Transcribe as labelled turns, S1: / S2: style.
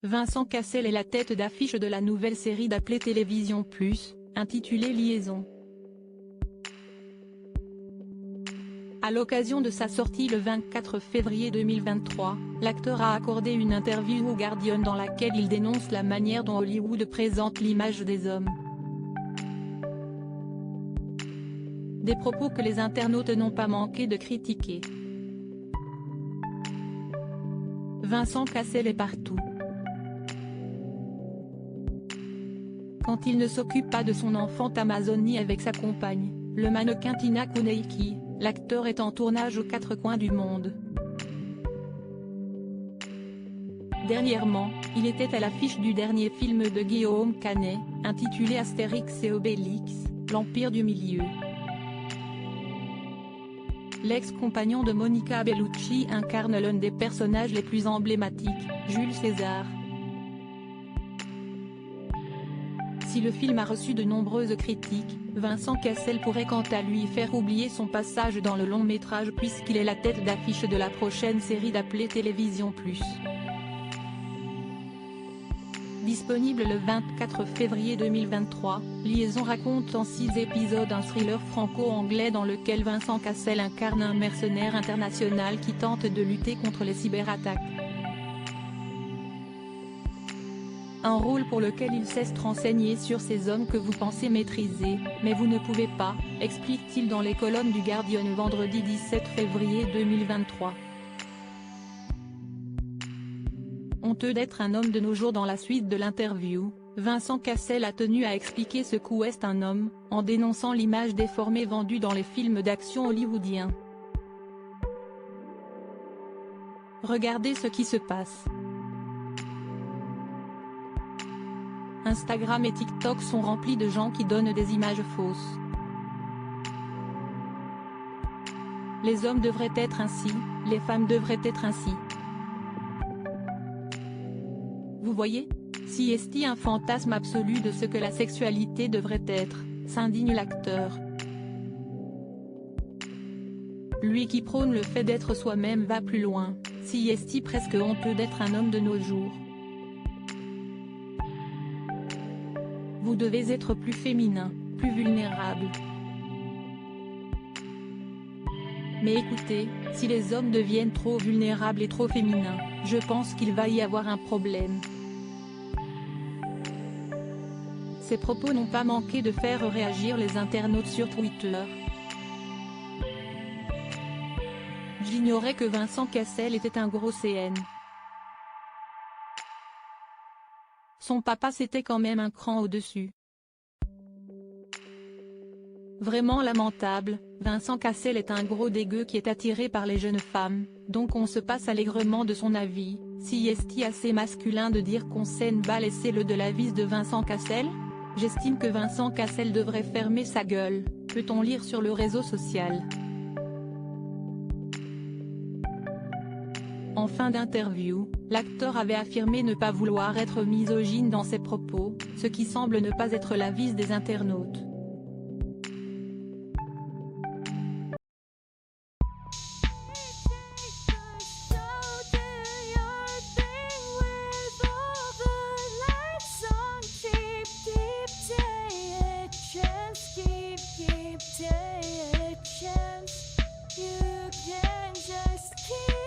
S1: Vincent Cassel est la tête d'affiche de la nouvelle série d'Apple Télévision+, intitulée Liaison. À l'occasion de sa sortie le 24 février 2023, l'acteur a accordé une interview au Guardian dans laquelle il dénonce la manière dont Hollywood présente l'image des hommes. Des propos que les internautes n'ont pas manqué de critiquer. Vincent Cassel est partout. Quand il ne s'occupe pas de son enfant Amazon ni avec sa compagne, le mannequin Tina Koneiki, l'acteur est en tournage aux quatre coins du monde. Dernièrement, il était à l'affiche du dernier film de Guillaume Canet, intitulé Astérix et Obélix, l'Empire du Milieu. L'ex-compagnon de Monica Bellucci incarne l'un des personnages les plus emblématiques, Jules César. Si le film a reçu de nombreuses critiques, Vincent Cassel pourrait quant à lui faire oublier son passage dans le long-métrage puisqu'il est la tête d'affiche de la prochaine série d'Apple Télévision+. Disponible le 24 février 2023, Liaison raconte en 6 épisodes un thriller franco-anglais dans lequel Vincent Cassel incarne un mercenaire international qui tente de lutter contre les cyberattaques. Un rôle pour lequel il cesse de renseigner sur ces hommes que vous pensez maîtriser, mais vous ne pouvez pas, explique-t-il dans les colonnes du Guardian vendredi 17 février 2023. Honteux d'être un homme de nos jours. Dans la suite de l'interview, Vincent Cassel a tenu à expliquer ce qu'est un homme, en dénonçant l'image déformée vendue dans les films d'action hollywoodiens. Regardez ce qui se passe. Instagram et TikTok sont remplis de gens qui donnent des images fausses. Les hommes devraient être ainsi, les femmes devraient être ainsi. Vous voyez? Si est un fantasme absolu de ce que la sexualité devrait être, s'indigne l'acteur. Lui qui prône le fait d'être soi-même va plus loin, si est presque honteux d'être un homme de nos jours. Vous devez être plus féminin, plus vulnérable. Mais écoutez, si les hommes deviennent trop vulnérables et trop féminins, je pense qu'il va y avoir un problème. Ces propos n'ont pas manqué de faire réagir les internautes sur Twitter. J'ignorais que Vincent Cassel était un gros CN. Son papa c'était quand même un cran au-dessus. Vraiment lamentable, Vincent Cassel est un gros dégueu qui est attiré par les jeunes femmes, donc on se passe allègrement de son avis. Si est assez masculin de dire qu'on s'en bat laissez-le de l'avis de Vincent Cassel? J'estime que Vincent Cassel devrait fermer sa gueule, peut-on lire sur le réseau social. En fin d'interview, l'acteur avait affirmé ne pas vouloir être misogyne dans ses propos, ce qui semble ne pas être l'avis des internautes.
S2: You can just keep